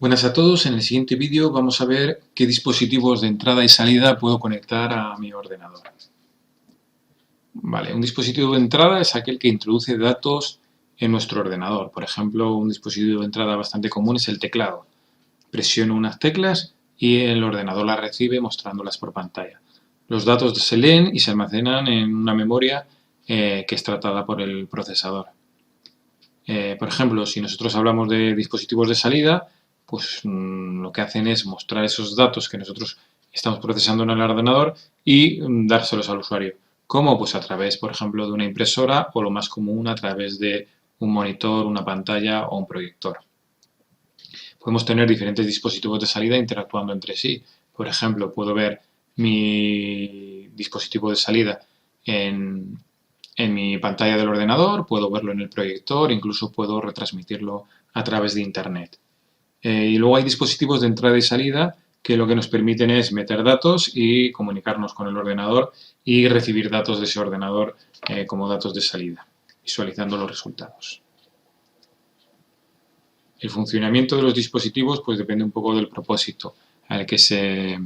Buenas a todos, en el siguiente vídeo vamos a ver qué dispositivos de entrada y salida puedo conectar a mi ordenador. Vale, un dispositivo de entrada es aquel que introduce datos en nuestro ordenador. Por ejemplo, un dispositivo de entrada bastante común es el teclado. Presiono unas teclas y el ordenador las recibe mostrándolas por pantalla. Los datos se leen y se almacenan en una memoria que es tratada por el procesador. Por ejemplo, si nosotros hablamos de dispositivos de salida, pues lo que hacen es mostrar esos datos que nosotros estamos procesando en el ordenador y dárselos al usuario. ¿Cómo? Pues a través, por ejemplo, de una impresora o lo más común a través de un monitor, una pantalla o un proyector. Podemos tener diferentes dispositivos de salida interactuando entre sí. Por ejemplo, puedo ver mi dispositivo de salida en mi pantalla del ordenador, puedo verlo en el proyector, incluso puedo retransmitirlo a través de Internet. Y luego hay dispositivos de entrada y salida que lo que nos permiten es meter datos y comunicarnos con el ordenador y recibir datos de ese ordenador como datos de salida, visualizando los resultados. El funcionamiento de los dispositivos pues depende un poco del propósito al que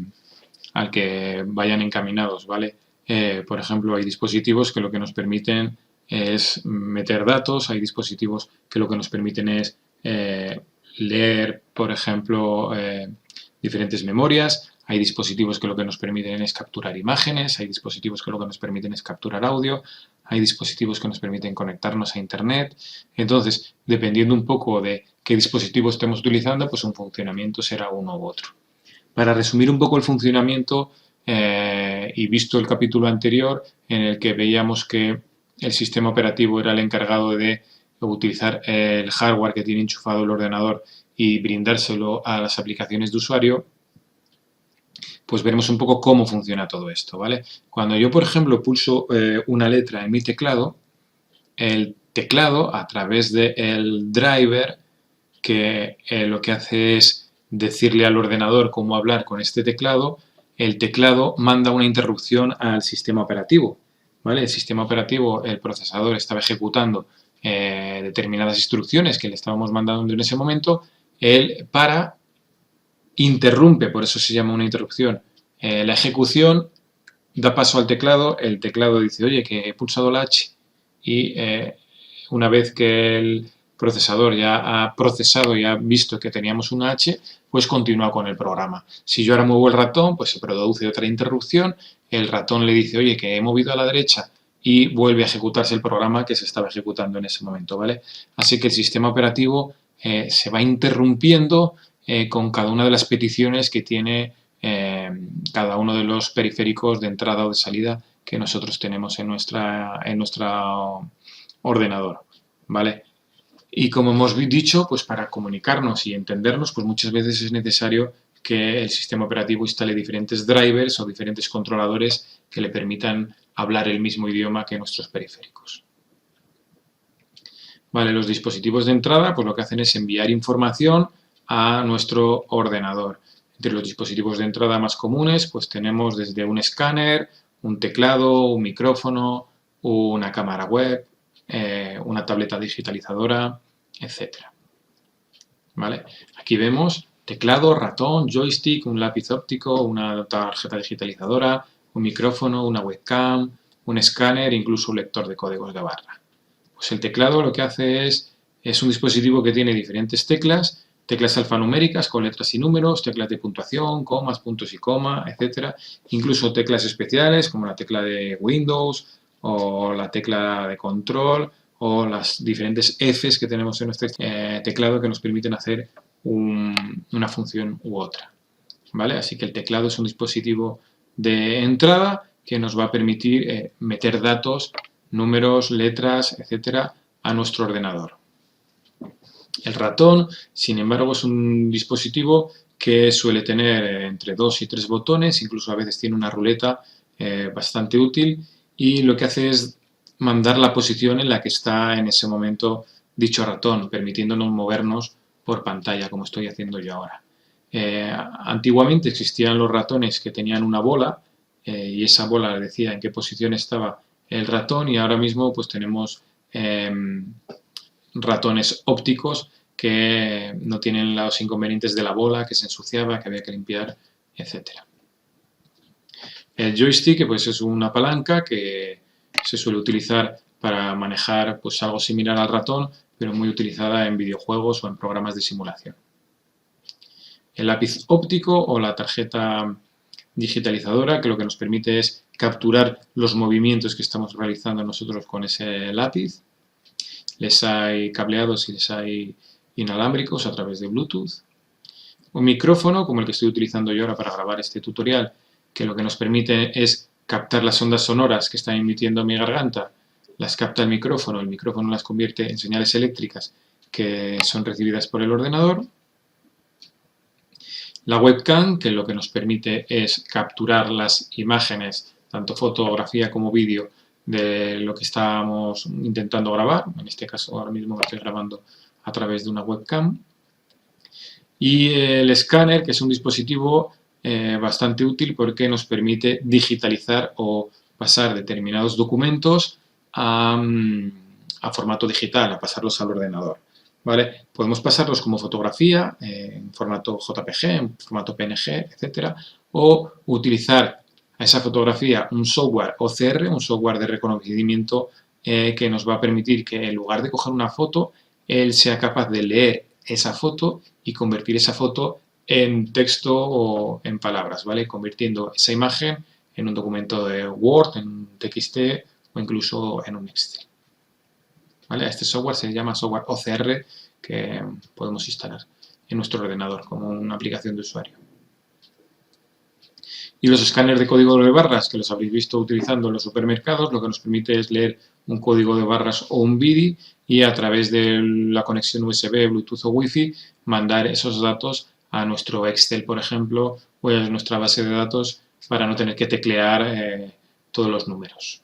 vayan encaminados, ¿vale? Por ejemplo, hay dispositivos que lo que nos permiten es meter datos, hay dispositivos que lo que nos permiten es leer, por ejemplo, diferentes memorias, hay dispositivos que lo que nos permiten es capturar imágenes, hay dispositivos que lo que nos permiten es capturar audio, hay dispositivos que nos permiten conectarnos a Internet. Entonces, dependiendo un poco de qué dispositivo estemos utilizando, pues un funcionamiento será uno u otro. Para resumir un poco el funcionamiento, y visto el capítulo anterior en el que veíamos que el sistema operativo era el encargado de utilizar el hardware que tiene enchufado el ordenador y brindárselo a las aplicaciones de usuario, pues veremos un poco cómo funciona todo esto, ¿vale? Cuando yo, por ejemplo, pulso una letra en mi teclado, el teclado, a través del driver, que lo que hace es decirle al ordenador cómo hablar con este teclado, el teclado manda una interrupción al sistema operativo, ¿vale? El sistema operativo, el procesador estaba ejecutando determinadas instrucciones que le estábamos mandando en ese momento, él interrumpe, por eso se llama una interrupción, la ejecución, da paso al teclado, el teclado dice, oye, que he pulsado la H y una vez que el procesador ya ha procesado y ha visto que teníamos una H, pues continúa con el programa. Si yo ahora muevo el ratón, pues se produce otra interrupción, el ratón le dice, oye, que he movido a la derecha y vuelve a ejecutarse el programa que se estaba ejecutando en ese momento, ¿vale? Así que el sistema operativo se va interrumpiendo con cada una de las peticiones que tiene cada uno de los periféricos de entrada o de salida que nosotros tenemos en nuestro ordenador, ¿vale? Y como hemos dicho, pues para comunicarnos y entendernos, pues muchas veces es necesario que el sistema operativo instale diferentes drivers o diferentes controladores que le permitan hablar el mismo idioma que nuestros periféricos. Vale, los dispositivos de entrada, pues lo que hacen es enviar información a nuestro ordenador. Entre los dispositivos de entrada más comunes, pues tenemos desde un escáner, un teclado, un micrófono, una cámara web, una tableta digitalizadora, etc. ¿Vale? Aquí vemos teclado, ratón, joystick, un lápiz óptico, una tarjeta digitalizadora, un micrófono, una webcam, un escáner, incluso un lector de códigos de barra. Pues el teclado lo que hace es un dispositivo que tiene diferentes teclas alfanuméricas con letras y números, teclas de puntuación, comas, puntos y coma, etc. Incluso teclas especiales como la tecla de Windows o la tecla de control o las diferentes Fs que tenemos en nuestro teclado que nos permiten hacer una función u otra, ¿vale? Así que el teclado es un dispositivo de entrada que nos va a permitir meter datos, números, letras, etcétera, a nuestro ordenador. El ratón, sin embargo, es un dispositivo que suele tener entre 2 y 3 botones, incluso a veces tiene una ruleta bastante útil y lo que hace es mandar la posición en la que está en ese momento dicho ratón, permitiéndonos movernos por pantalla, como estoy haciendo yo ahora. Antiguamente existían los ratones que tenían una bola y esa bola decía en qué posición estaba el ratón y ahora mismo pues tenemos ratones ópticos que no tienen los inconvenientes de la bola, que se ensuciaba, que había que limpiar, etc. El joystick pues es una palanca que se suele utilizar para manejar pues algo similar al ratón, pero muy utilizada en videojuegos o en programas de simulación. El lápiz óptico o la tarjeta digitalizadora, que lo que nos permite es capturar los movimientos que estamos realizando nosotros con ese lápiz. Les hay cableados y les hay inalámbricos a través de Bluetooth. Un micrófono, como el que estoy utilizando yo ahora para grabar este tutorial, que lo que nos permite es captar las ondas sonoras que está emitiendo mi garganta, las capta el micrófono las convierte en señales eléctricas que son recibidas por el ordenador. La webcam, que lo que nos permite es capturar las imágenes, tanto fotografía como vídeo, de lo que estamos intentando grabar. En este caso, ahora mismo lo estoy grabando a través de una webcam. Y el escáner, que es un dispositivo bastante útil porque nos permite digitalizar o pasar determinados documentos a formato digital, a pasarlos al ordenador. ¿Vale? Podemos pasarlos como fotografía, en formato JPG, en formato PNG, etc. O utilizar a esa fotografía un software OCR, un software de reconocimiento que nos va a permitir que en lugar de coger una foto, él sea capaz de leer esa foto y convertir esa foto en texto o en palabras, ¿vale? Convirtiendo esa imagen en un documento de Word, en un TXT o incluso en un Excel. ¿Vale? Este software se llama software OCR que podemos instalar en nuestro ordenador como una aplicación de usuario. Y los escáneres de código de barras, que los habréis visto utilizando en los supermercados, lo que nos permite es leer un código de barras o un BIDI y a través de la conexión USB, Bluetooth o Wi-Fi mandar esos datos a nuestro Excel, por ejemplo, o a nuestra base de datos para no tener que teclear todos los números.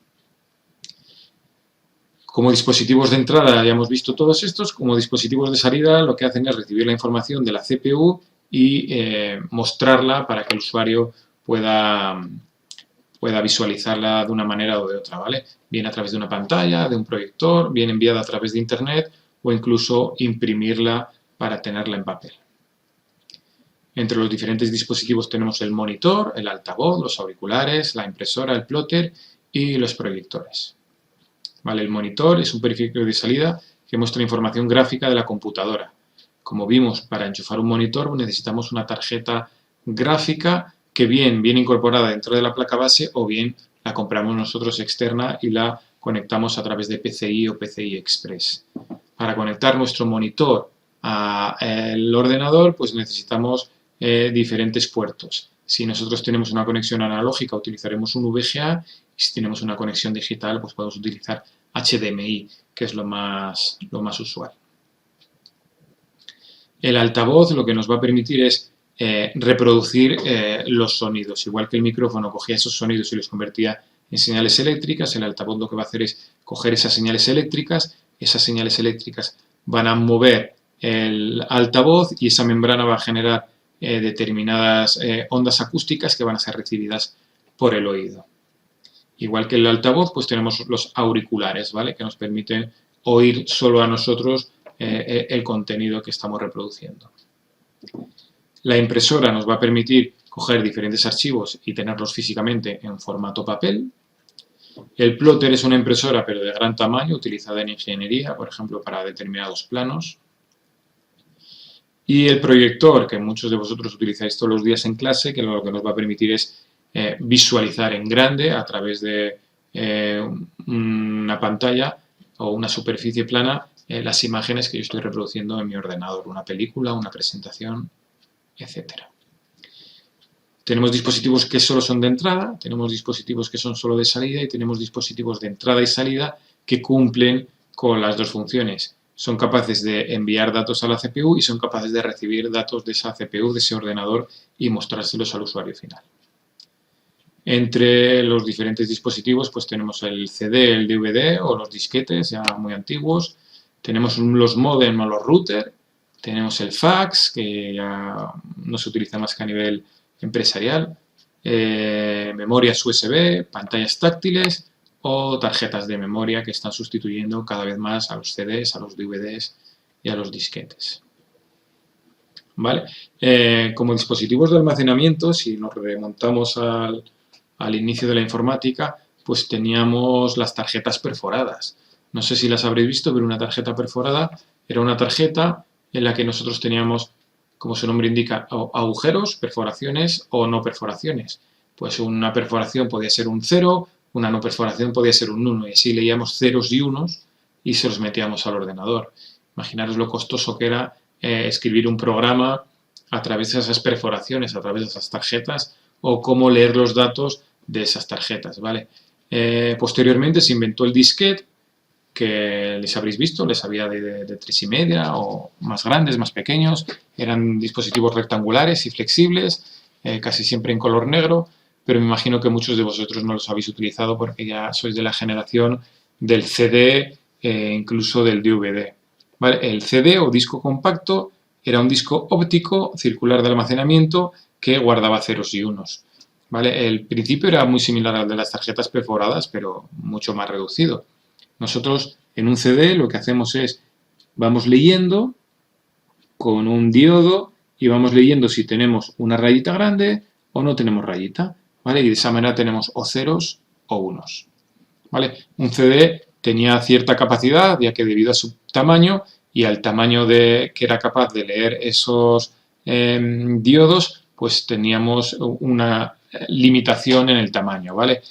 Como dispositivos de entrada ya hemos visto todos estos, como dispositivos de salida lo que hacen es recibir la información de la CPU y mostrarla para que el usuario pueda visualizarla de una manera o de otra, ¿vale? Bien a través de una pantalla, de un proyector, bien enviada a través de internet o incluso imprimirla para tenerla en papel. Entre los diferentes dispositivos tenemos el monitor, el altavoz, los auriculares, la impresora, el plotter y los proyectores. ¿Vale? El monitor es un periférico de salida que muestra información gráfica de la computadora. Como vimos, para enchufar un monitor necesitamos una tarjeta gráfica que bien viene incorporada dentro de la placa base o bien la compramos nosotros externa y la conectamos a través de PCI o PCI Express. Para conectar nuestro monitor al ordenador, pues necesitamos diferentes puertos. Si nosotros tenemos una conexión analógica, utilizaremos un VGA, y si tenemos una conexión digital, pues podemos utilizar HDMI, que es lo más usual. El altavoz lo que nos va a permitir es reproducir los sonidos. Igual que el micrófono cogía esos sonidos y los convertía en señales eléctricas, el altavoz lo que va a hacer es coger esas señales eléctricas van a mover el altavoz y esa membrana va a generar determinadas ondas acústicas que van a ser recibidas por el oído. Igual que el altavoz, pues tenemos los auriculares, ¿vale? Que nos permiten oír solo a nosotros el contenido que estamos reproduciendo. La impresora nos va a permitir coger diferentes archivos y tenerlos físicamente en formato papel. El plotter es una impresora, pero de gran tamaño, utilizada en ingeniería, por ejemplo, para determinados planos. Y el proyector, que muchos de vosotros utilizáis todos los días en clase, que lo que nos va a permitir es visualizar en grande a través de una pantalla o una superficie plana las imágenes que yo estoy reproduciendo en mi ordenador, una película, una presentación, etc. Tenemos dispositivos que solo son de entrada, tenemos dispositivos que son solo de salida y tenemos dispositivos de entrada y salida que cumplen con las dos funciones. Son capaces de enviar datos a la CPU y son capaces de recibir datos de esa CPU, de ese ordenador y mostrárselos al usuario final. Entre los diferentes dispositivos pues tenemos el CD, el DVD o los disquetes ya muy antiguos, tenemos los modem o los routers, tenemos el fax que ya no se utiliza más que a nivel empresarial, memorias USB, pantallas táctiles o tarjetas de memoria que están sustituyendo cada vez más a los CDs, a los DVDs y a los disquetes. ¿vale? Como dispositivos de almacenamiento, si nos remontamos al inicio de la informática, pues teníamos las tarjetas perforadas. No sé si las habréis visto, pero una tarjeta perforada era una tarjeta en la que nosotros teníamos, como su nombre indica, agujeros, perforaciones o no perforaciones. Pues una perforación podía ser un 0, una no perforación podía ser un 1, y así leíamos ceros y unos y se los metíamos al ordenador. Imaginaros lo costoso que era escribir un programa a través de esas perforaciones, a través de esas tarjetas, o cómo leer los datos de esas tarjetas, ¿vale? Posteriormente se inventó el disquete, que les habréis visto, les había de 3,5 o más grandes, más pequeños, eran dispositivos rectangulares y flexibles, casi siempre en color negro, pero me imagino que muchos de vosotros no los habéis utilizado porque ya sois de la generación del CD, incluso del DVD. ¿Vale? El CD o disco compacto era un disco óptico circular de almacenamiento que guardaba ceros y unos. ¿Vale? El principio era muy similar al de las tarjetas perforadas, pero mucho más reducido. Nosotros en un CD lo que hacemos es, vamos leyendo con un diodo y vamos leyendo si tenemos una rayita grande o no tenemos rayita, ¿vale? Y de esa manera tenemos o ceros o unos, ¿vale? Un CD tenía cierta capacidad, ya que debido a su tamaño y al tamaño que era capaz de leer esos diodos, pues teníamos una limitación en el tamaño, ¿vale?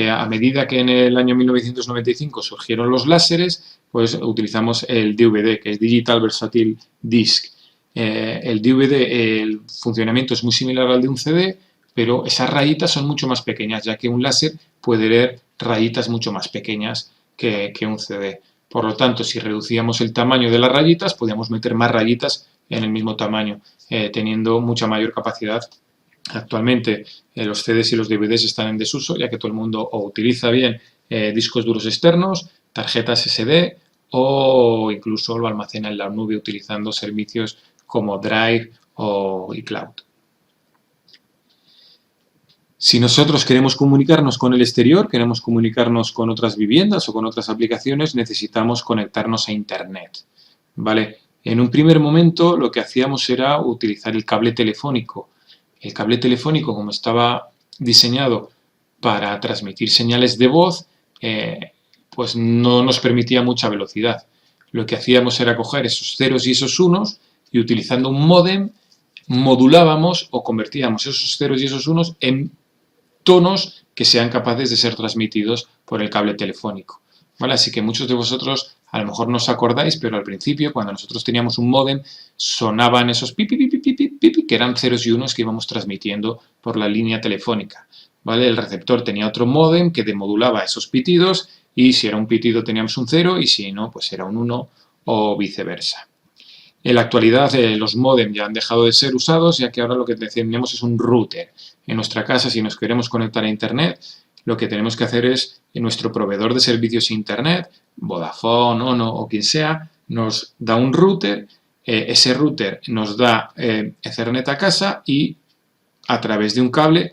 A medida que en el año 1995 surgieron los láseres, pues utilizamos el DVD, que es Digital Versatile Disc. El DVD, el funcionamiento es muy similar al de un CD, pero esas rayitas son mucho más pequeñas, ya que un láser puede leer rayitas mucho más pequeñas que un CD. Por lo tanto, si reducíamos el tamaño de las rayitas, podíamos meter más rayitas en el mismo tamaño, teniendo mucha mayor capacidad. Actualmente los CDs y los DVDs están en desuso, ya que todo el mundo o utiliza bien discos duros externos, tarjetas SD o incluso lo almacena en la nube utilizando servicios como Drive o iCloud. Si nosotros queremos comunicarnos con el exterior, queremos comunicarnos con otras viviendas o con otras aplicaciones, necesitamos conectarnos a Internet, ¿vale? En un primer momento lo que hacíamos era utilizar el cable telefónico. El cable telefónico, como estaba diseñado para transmitir señales de voz, pues no nos permitía mucha velocidad. Lo que hacíamos era coger esos ceros y esos unos y utilizando un módem modulábamos o convertíamos esos ceros y esos unos en tonos que sean capaces de ser transmitidos por el cable telefónico, ¿vale? Así que muchos de vosotros a lo mejor no os acordáis, pero al principio, cuando nosotros teníamos un módem, sonaban esos pipi, pipi, pipi, pipi, que eran ceros y unos que íbamos transmitiendo por la línea telefónica, ¿vale? El receptor tenía otro módem que demodulaba esos pitidos y si era un pitido teníamos un 0 y si no, pues era un 1 o viceversa. En la actualidad los módem ya han dejado de ser usados, ya que ahora lo que tenemos es un router. En nuestra casa, si nos queremos conectar a Internet, lo que tenemos que hacer es, en nuestro proveedor de servicios Internet, Vodafone, Ono o quien sea, nos da un router, ese router nos da Ethernet a casa y a través de un cable,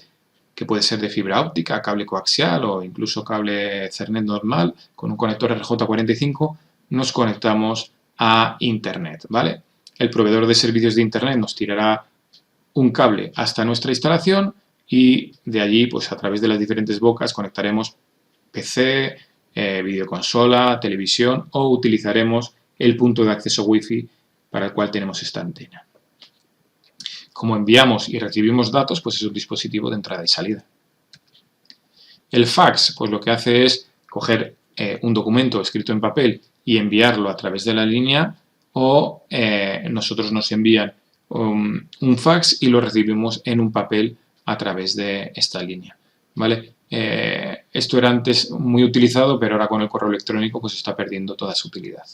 que puede ser de fibra óptica, cable coaxial o incluso cable Ethernet normal, con un conector RJ45, nos conectamos a Internet, ¿vale? El proveedor de servicios de Internet nos tirará un cable hasta nuestra instalación y de allí, pues a través de las diferentes bocas, conectaremos PC, videoconsola, televisión o utilizaremos el punto de acceso Wi-Fi para el cual tenemos esta antena. Como enviamos y recibimos datos, pues es un dispositivo de entrada y salida. El fax, pues lo que hace es coger un documento escrito en papel y enviarlo a través de la línea o nosotros nos envían un fax y lo recibimos en un papel a través de esta línea, ¿vale? Esto era antes muy utilizado, pero ahora con el correo electrónico pues está perdiendo toda su utilidad.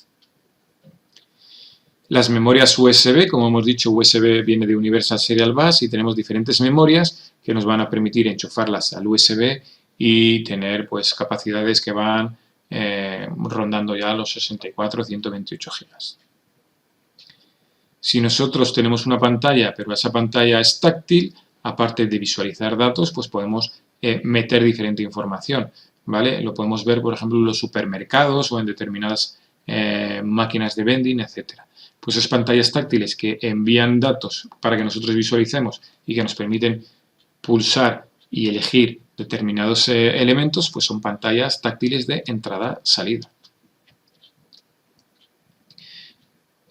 Las memorias USB, como hemos dicho, USB viene de Universal Serial Bus y tenemos diferentes memorias que nos van a permitir enchufarlas al USB y tener pues capacidades que van rondando ya los 64 o 128 GB. Si nosotros tenemos una pantalla, pero esa pantalla es táctil, aparte de visualizar datos, pues podemos meter diferente información, ¿vale? Lo podemos ver, por ejemplo, en los supermercados o en determinadas máquinas de vending, etcétera. Pues esas pantallas táctiles que envían datos para que nosotros visualicemos y que nos permiten pulsar y elegir determinados elementos, pues son pantallas táctiles de entrada-salida.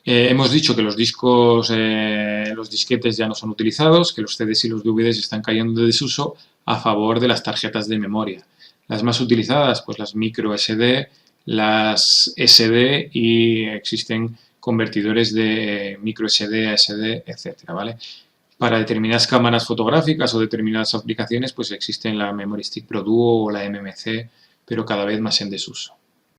Hemos dicho que los discos, los disquetes ya no son utilizados, que los CDs y los DVDs están cayendo de desuso a favor de las tarjetas de memoria. Las más utilizadas, pues las micro SD, las SD y existen convertidores de micro SD a SD, etcétera, ¿vale? Para determinadas cámaras fotográficas o determinadas aplicaciones, pues existen la Memory Stick Pro Duo o la MMC, pero cada vez más en desuso.